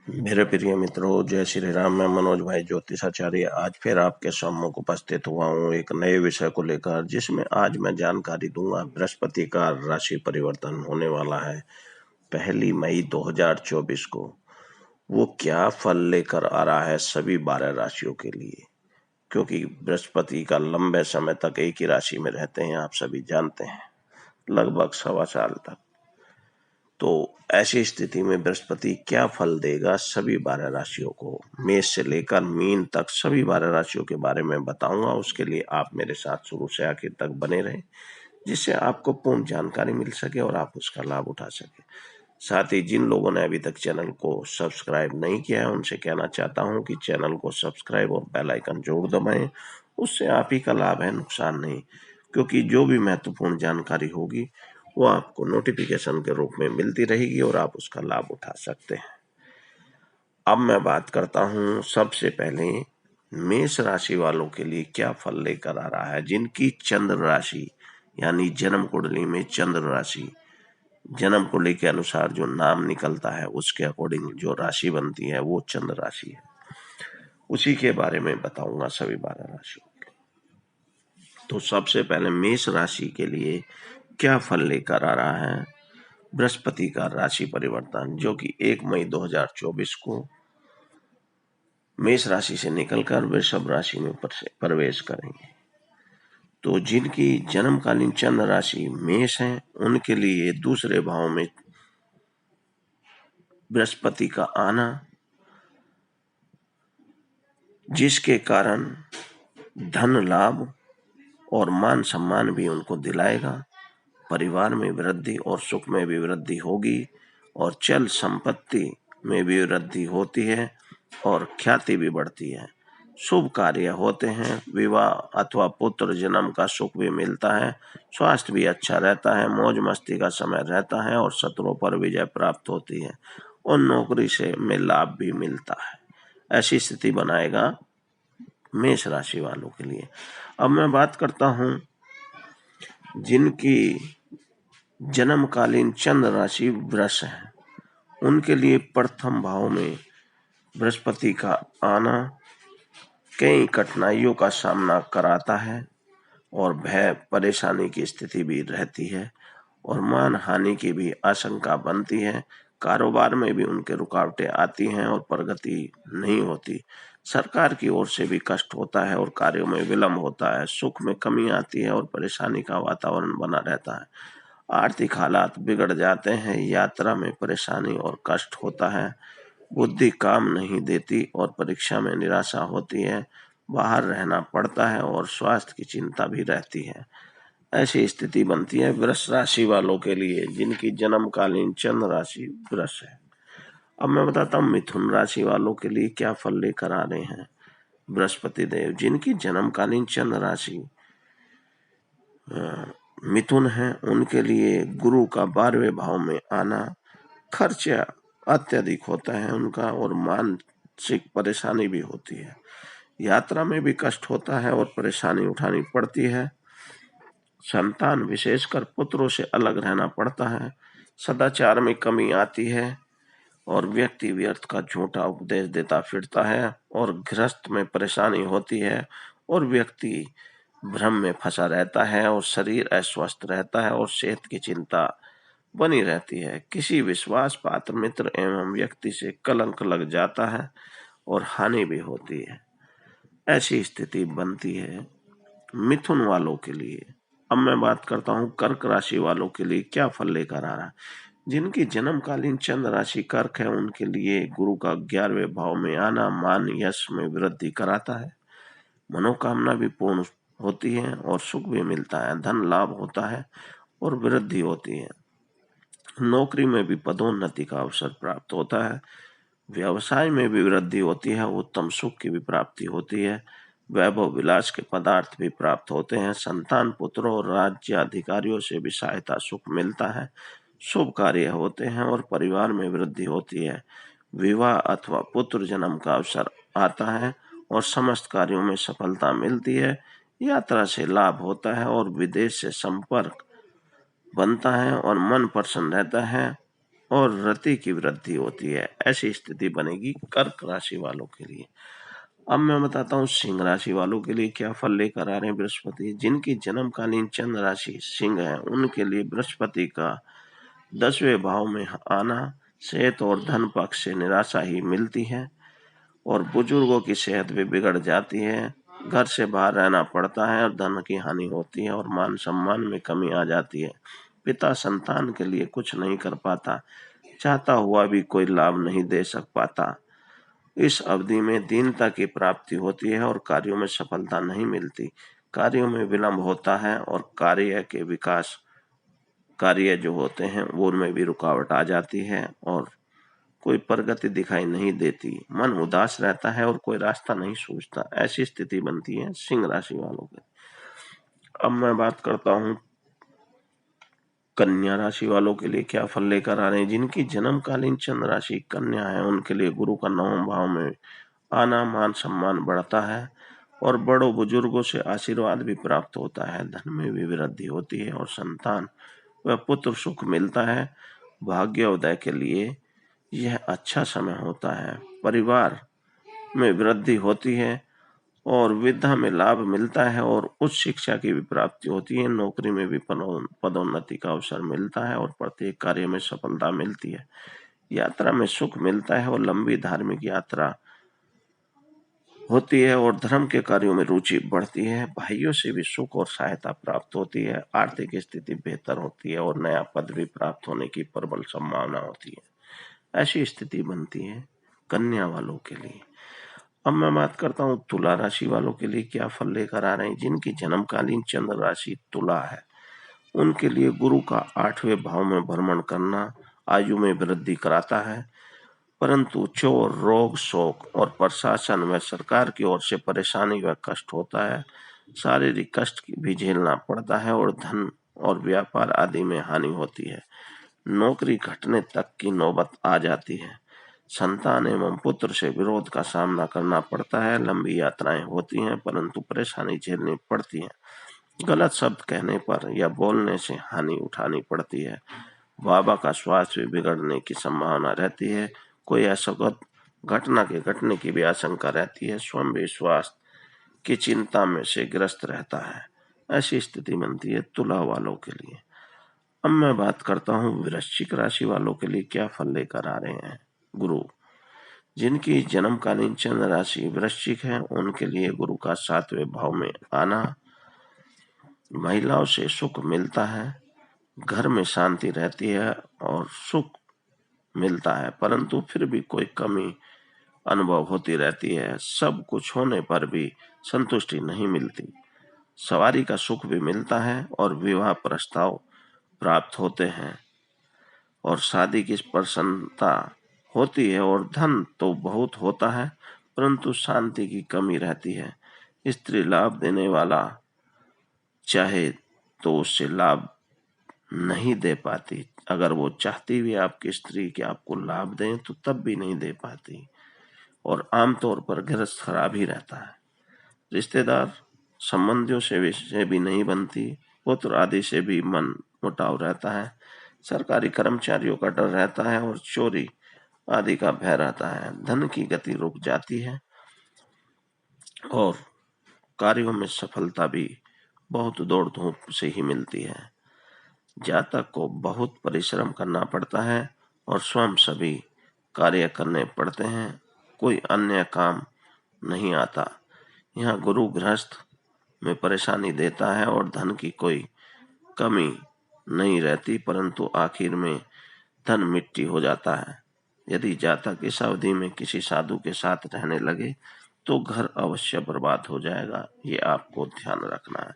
मेरे प्रिय मित्रों, जय श्री राम। मैं मनोज भाई ज्योतिषाचार्य आज फिर आपके सम्मुख उपस्थित हुआ हूँ एक नए विषय को लेकर, जिसमें आज मैं जानकारी दूंगा बृहस्पति का राशि परिवर्तन होने वाला है 1 मई 2024 को। वो क्या फल लेकर आ रहा है सभी 12 राशियों के लिए, क्योंकि बृहस्पति का लंबे समय तक एक ही राशि में रहते हैं, आप सभी जानते हैं, लगभग 1.25 साल तक। तो ऐसी स्थिति में बृहस्पति क्या फल देगा सभी 12 राशियों को, मेष से लेकर मीन तक सभी 12 राशियों के बारे में बताऊंगा। उसके लिए आप मेरे साथ शुरू से आखिर तक बने रहें, जिससे आपको पूर्ण जानकारी मिल सके और आप उसका लाभ उठा सके। साथ ही जिन लोगों ने अभी तक चैनल को सब्सक्राइब नहीं किया है, उनसे कहना चाहता हूं कि चैनल को सब्सक्राइब और बेल आइकन जरूर दबाएं। उससे आप ही का लाभ है, नुकसान नहीं, क्योंकि जो भी महत्वपूर्ण जानकारी होगी वो आपको नोटिफिकेशन के रूप में मिलती रहेगी और आप उसका लाभ उठा सकते हैं। अब मैं बात करता हूं सबसे पहले मेष राशि वालों के लिए क्या फल लेकर आ रहा है, जिनकी चंद्र राशि यानी जन्म कुंडली में चंद्र राशि, जन्म कुंडली के अनुसार जो नाम निकलता है उसके अकॉर्डिंग जो राशि बनती है वो चंद्र राशि है। उसी के बारे में बताऊंगा सभी 12 राशियों के लिए। तो सबसे पहले मेष राशि के लिए क्या फल लेकर आ रहा है बृहस्पति का राशि परिवर्तन, जो कि 1 मई 2024 को मेष राशि से निकलकर वृषभ राशि में प्रवेश करेंगे। तो जिनकी जन्मकालीन चंद्र राशि मेष है, उनके लिए दूसरे भाव में बृहस्पति का आना, जिसके कारण धन लाभ और मान सम्मान भी उनको दिलाएगा। परिवार में वृद्धि और सुख में भी वृद्धि होगी और चल संपत्ति में भी वृद्धि होती है और ख्याति भी बढ़ती है। शुभ कार्य होते हैं, विवाह अथवा पुत्र जन्म का सुख भी मिलता है, स्वास्थ्य भी अच्छा रहता है, मौज मस्ती का समय रहता है और शत्रुओं पर विजय प्राप्त होती है और नौकरी से में लाभ भी मिलता है। ऐसी स्थिति बनाएगा मेष राशि वालों के लिए। अब मैं बात करता हूं जिनकी जन्मकालीन चंद्र राशि वृष है, उनके लिए प्रथम भाव में बृहस्पति का आना कई कठिनाइयों का सामना कराता है और भय परेशानी की स्थिति भी रहती है और मान हानि की भी आशंका बनती है। कारोबार में भी उनके रुकावटें आती हैं और प्रगति नहीं होती। सरकार की ओर से भी कष्ट होता है और कार्यों में विलंब होता है। सुख में कमी आती है और परेशानी का वातावरण बना रहता है। आर्थिक हालात बिगड़ जाते हैं, यात्रा में परेशानी और कष्ट होता है, बुद्धि काम नहीं देती और परीक्षा में निराशा होती है, बाहर रहना पड़ता है और स्वास्थ्य की चिंता भी रहती है। ऐसी स्थिति बनती है वृष राशि वालों के लिए, जिनकी जन्मकालीन चंद्र राशि वृष है। अब मैं बताता हूँ मिथुन राशि वालों के लिए क्या फल लेकर आ रहे हैं बृहस्पति देव, जिनकी जन्मकालीन चंद्र राशि मिथुन है। उनके लिए गुरु का 12वें भाव में आना खर्चा अत्यधिक होता है उनका और मानसिक परेशानी भी होती है। यात्रा में भी कष्ट होता है और परेशानी उठानी पड़ती है। संतान विशेषकर पुत्रों से अलग रहना पड़ता है। सदाचार में कमी आती है और व्यक्ति व्यर्थ का झूठा उपदेश देता फिरता है और गृहस्थ में परेशानी होती है और व्यक्ति भ्रम में फंसा रहता है और शरीर अस्वस्थ रहता है और सेहत की चिंता बनी रहती है। किसी विश्वास पात्र मित्र एवं व्यक्ति से कलंक लग जाता है और हानि भी होती है। ऐसी स्थिति बनती है मिथुन वालों के लिए। अब मैं बात करता हूँ कर्क राशि वालों के लिए क्या फल लेकर आ रहा है। जिनकी जन्मकालीन चंद्र राशि कर्क है, उनके लिए गुरु का 11वें भाव में आना मान यश में वृद्धि कराता है। मनोकामना भी पूर्ण होती है और सुख भी मिलता है। धन लाभ होता है और वृद्धि होती है। नौकरी में भी पदोन्नति का अवसर प्राप्त होता है। व्यवसाय में भी वृद्धि होती है। उत्तम सुख की भी प्राप्ति होती है। वैभव विलास के पदार्थ भी प्राप्त होते हैं। संतान पुत्रों और राज्य अधिकारियों से भी सहायता सुख मिलता है। शुभ कार्य होते हैं और परिवार में वृद्धि होती है। विवाह अथवा पुत्र जन्म का अवसर आता है और समस्त कार्यों में सफलता मिलती है। यात्रा से लाभ होता है और विदेश से संपर्क बनता है और मन प्रसन्न रहता है। और रति की वृद्धि होती है। ऐसी स्थिति बनेगी कर्क राशि वालों के लिए। अब मैं बताता हूँ सिंह राशि वालों के लिए क्या फल लेकर आ रहे हैं बृहस्पति। जिनकी जन्मकालीन चंद्र राशि सिंह है, उनके लिए बृहस्पति का 10वें भाव में आना सेहत और धन पक्ष से निराशा ही मिलती है, और बुजुर्गों की सेहत भी बिगड़ जाती है। घर से बाहर रहना पड़ता है और धन की हानि होती है और मान सम्मान में कमी आ जाती है। पिता संतान के लिए कुछ नहीं कर पाता, चाहता हुआ भी कोई लाभ नहीं दे सक पाता। इस अवधि में दीनता की प्राप्ति होती है और कार्यों में सफलता नहीं मिलती। कार्यों में विलंब होता है और कार्य जो होते हैं वो उनमें भी रुकावट आ जाती है और कोई प्रगति दिखाई नहीं देती। मन उदास रहता है और कोई रास्ता नहीं सूझता। ऐसी स्थिति बनती है सिंह राशि वालों की। अब मैं बात करता हूँ कन्या राशि वालों के लिए क्या फल लेकर आ रहे हैं। जिनकी जन्मकालीन चंद्र राशि कन्या है, उनके लिए गुरु का 9वां भाव में आना मान सम्मान बढ़ता है और बड़ों बुजुर्गों से आशीर्वाद भी प्राप्त होता है। धन में भी वृद्धि होती है और संतान व पुत्र सुख मिलता है। भाग्योदय के लिए यह अच्छा समय होता है। परिवार में वृद्धि होती है और विद्या में लाभ मिलता है और उच्च शिक्षा की भी प्राप्ति होती है। नौकरी में भी पदोन्नति का अवसर मिलता है और प्रत्येक कार्य में सफलता मिलती है। यात्रा में सुख मिलता है और लंबी धार्मिक यात्रा होती है और धर्म के कार्यों में रुचि बढ़ती है। भाइयों से भी सुख और सहायता प्राप्त होती है। आर्थिक स्थिति बेहतर होती है और नया पद भी प्राप्त होने की प्रबल संभावना होती है। ऐसी स्थिति बनती है कन्या वालों के लिए। अब मैं बात करता हूँ तुला राशि वालों के लिए क्या फल लेकर आ रहे हैं। जिनकी जन्मकालीन चंद्र राशि तुला है, उनके लिए गुरु का 8वें भाव में भ्रमण करना आयु में वृद्धि कराता है, परंतु चोर रोग शोक और प्रशासन व सरकार की ओर से परेशानी व कष्ट होता है। शारीरिक कष्ट भी झेलना पड़ता है और धन और व्यापार आदि में हानि होती है। नौकरी घटने तक की नौबत आ जाती है। संतान एवं पुत्र से विरोध का सामना करना पड़ता है। लंबी यात्राएं होती हैं परंतु परेशानी झेलनी पड़ती है। गलत शब्द कहने पर या बोलने से हानि उठानी पड़ती है। बाबा का स्वास्थ्य भी बिगड़ने की संभावना रहती है। कोई असुखद घटना के घटने की भी आशंका रहती है। स्वयं विश्वास की चिंता में से ग्रस्त रहता है। ऐसी स्थिति बनती है तुला वालों के लिए। अब मैं बात करता हूँ वृश्चिक राशि वालों के लिए क्या फल लेकर आ रहे हैं गुरु। जिनकी जन्मकालीन चंद्र राशि वृश्चिक है, उनके लिए गुरु का 7वें भाव में आना महिलाओं से सुख मिलता है। घर में शांति रहती है और सुख मिलता है, परंतु फिर भी कोई कमी अनुभव होती रहती है। सब कुछ होने पर भी संतुष्टि नहीं मिलती। सवारी का सुख भी मिलता है और विवाह प्रस्ताव प्राप्त होते हैं और शादी की प्रसन्नता होती है और धन तो बहुत होता है परंतु शांति की कमी रहती है। स्त्री लाभ देने वाला चाहे तो उससे लाभ नहीं दे पाती। अगर वो चाहती भी आपकी स्त्री कि आपको लाभ दें तो तब भी नहीं दे पाती और आमतौर पर गृहस्थ खराब ही रहता है। रिश्तेदार संबंधियों से भी नहीं बनती। पुत्र आदि से भी मन मुटाव रहता है। सरकारी कर्मचारियों का डर रहता है और चोरी आदि का भय रहता है। धन की गति रुक जाती है और कार्यों में सफलता भी बहुत दौड़ धूप से ही मिलती है। जातक को बहुत परिश्रम करना पड़ता है और स्वयं सभी कार्य करने पड़ते हैं। कोई अन्य काम नहीं आता। यहाँ गुरु गृहस्थ में परेशानी देता है और धन की कोई कमी नहीं रहती, परंतु आखिर में धन मिट्टी हो जाता है। यदि जातक इस अवधि में किसी साधु के साथ रहने लगे तो घर अवश्य बर्बाद हो जाएगा। ये आपको ध्यान रखना है।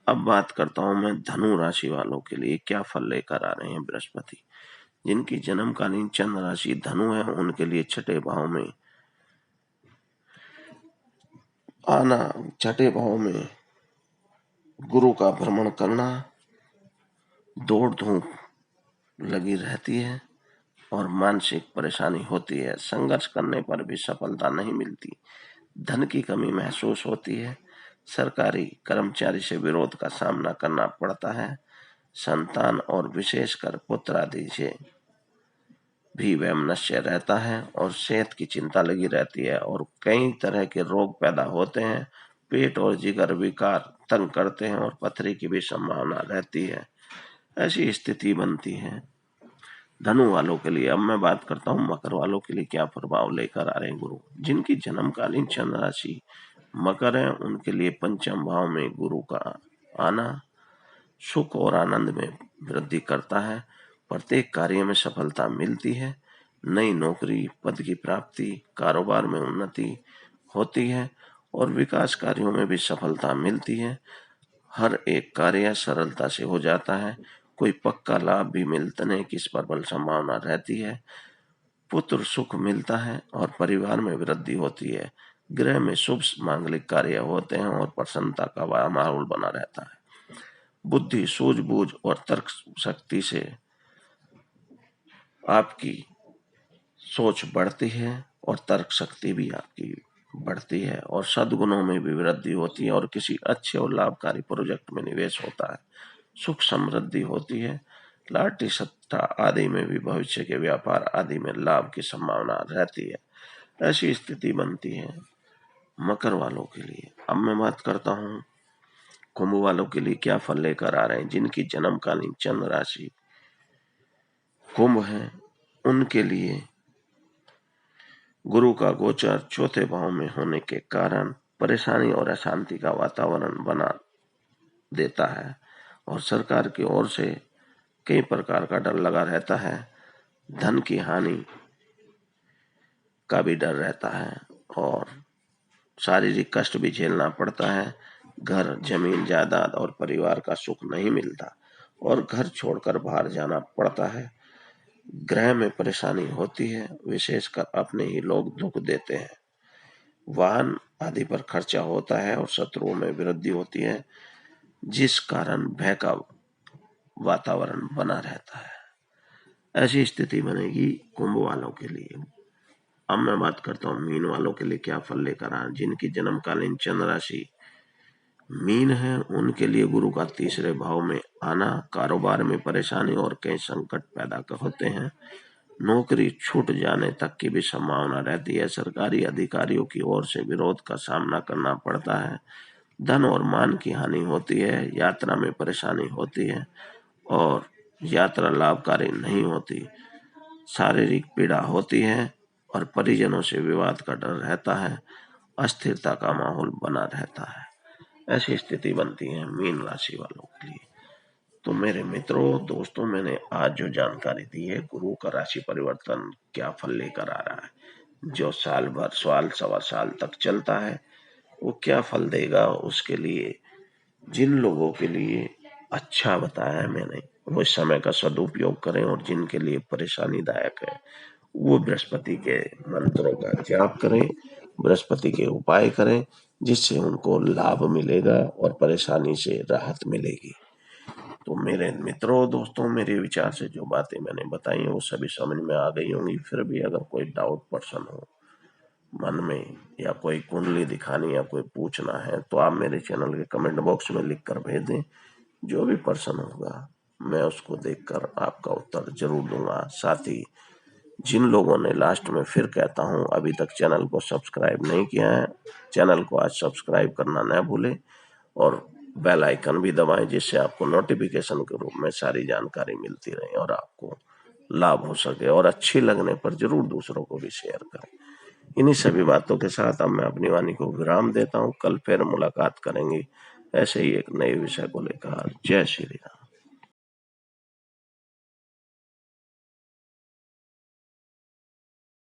अब बात करता हूं मैं धनु राशि वालों के लिए क्या फल लेकर आ रहे हैं बृहस्पति। जिनकी जन्मकालीन चंद्र राशि धनु है, उनके लिए 6ठे भाव में आना, 6ठे भाव में गुरु का भ्रमण करना, दौड़ धूप लगी रहती है और मानसिक परेशानी होती है। संघर्ष करने पर भी सफलता नहीं मिलती। धन की कमी महसूस होती है। सरकारी कर्मचारी से विरोध का सामना करना पड़ता है। संतान और विशेषकर पुत्र आदि से भी वैमनस्य रहता है और सेहत की चिंता लगी रहती है और कई तरह के रोग पैदा होते हैं। पेट और जिगर विकार तंग करते हैं और पथरी की भी संभावना रहती है। ऐसी स्थिति बनती है। धनु वालों के लिए अब मैं बात करता हूँ मकर वालों के लिए क्या प्रभाव लेकर आ रहे हैं गुरु। जिनकी जन्मकालीन चंद्र राशि मकर है उनके लिए पंचम भाव में गुरु का आना सुख और आनंद में वृद्धि करता है। प्रत्येक कार्य में सफलता मिलती है। नई नौकरी पद की प्राप्ति कारोबार में उन्नति होती है और विकास कार्यों में भी सफलता मिलती है। हर एक कार्य सरलता से हो जाता है। कोई पक्का लाभ भी मिलने की प्रबल संभावना रहती है। पुत्र सुख मिलता है और परिवार में वृद्धि होती है। गृह में शुभ मांगलिक कार्य होते हैं और प्रसन्नता का माहौल बना रहता है। बुद्धि सूझबूझ और तर्क शक्ति से आपकी सोच बढ़ती है और तर्क शक्ति भी आपकी बढ़ती है और सद्गुणों में भी वृद्धि होती है और किसी अच्छे और लाभकारी प्रोजेक्ट में निवेश होता है। सुख समृद्धि होती है। लाटरी सट्टा आदि में भी भविष्य के व्यापार आदि में लाभ की संभावना रहती है। ऐसी स्थिति बनती है मकर वालों के लिए। अब मैं बात करता हूँ कुंभ वालों के लिए क्या फल लेकर आ रहे हैं। जिनकी जन्मकालीन चंद्र राशि कुंभ है उनके लिए गुरु का गोचर चौथे भाव में होने के कारण परेशानी और अशांति का वातावरण बना देता है और सरकार की ओर से कई प्रकार का डर लगा रहता है। धन की हानि का भी डर रहता है और शारीरिक कष्ट भी झेलना पड़ता है। घर जमीन जायदाद और परिवार का सुख नहीं मिलता और घर छोड़कर बाहर जाना पड़ता है। ग्रह में परेशानी होती है विशेषकर अपने ही लोग दुख देते हैं। वाहन आदि पर खर्चा होता है और शत्रुओं में वृद्धि होती है जिस कारण भय का वातावरण बना रहता है। ऐसी स्थिति बनेगी कुंभ वालों के लिए। अब मैं बात करता हूँ मीन वालों के लिए क्या फल लेकर आए। जिनकी जन्मकालीन चंद्र राशि मीन है उनके लिए गुरु का तीसरे भाव में आना कारोबार में परेशानी और कई संकट पैदा होते हैं। नौकरी छूट जाने तक की भी संभावना रहती है। सरकारी अधिकारियों की ओर से विरोध का सामना करना पड़ता है। धन और मान की हानि होती है। यात्रा में परेशानी होती है और यात्रा लाभकारी नहीं होती। शारीरिक पीड़ा होती है और परिजनों से विवाद का डर रहता है। अस्थिरता का माहौल बना रहता है। ऐसी स्थिति बनती है मीन राशि वालों के लिए। तो मेरे मित्रों दोस्तों मैंने आज जो जानकारी दी है गुरु का राशि परिवर्तन क्या फल लेकर आ रहा है जो साल भर साल सवा साल तक चलता है वो क्या फल देगा उसके लिए जिन लोगों के लिए अच्छा बताया है मैंने वो इस समय का सदुपयोग करें और जिनके लिए परेशानीदायक है वो बृहस्पति के मंत्रों का जाप करें बृहस्पति के उपाय करें जिससे उनको लाभ मिलेगा और परेशानी से राहत मिलेगी। तो मेरे मित्रों दोस्तों मेरे विचार से जो बातें मैंने बताई हैं वो सभी समझ में आ गई होंगी। फिर भी अगर कोई डाउट पर्सन हो मन में या कोई कुंडली दिखानी या कोई पूछना है तो आप मेरे चैनल के कमेंट बॉक्स में लिख कर भेज दें। जो भी पर्सन होगा मैं उसको देखकर आपका उत्तर जरूर दूंगा। साथ ही जिन लोगों ने लास्ट में फिर कहता हूँ अभी तक चैनल को सब्सक्राइब नहीं किया है चैनल को आज सब्सक्राइब करना न भूलें और बेल आइकन भी दबाएं जिससे आपको नोटिफिकेशन के रूप में सारी जानकारी मिलती रहे और आपको लाभ हो सके और अच्छी लगने पर जरूर दूसरों को भी शेयर करें। इन्हीं सभी बातों के साथ अब मैं अपनी वाणी को विराम देता हूँ। कल फिर मुलाकात करेंगे ऐसे ही एक नए विषय को लेकर। जय श्री राम।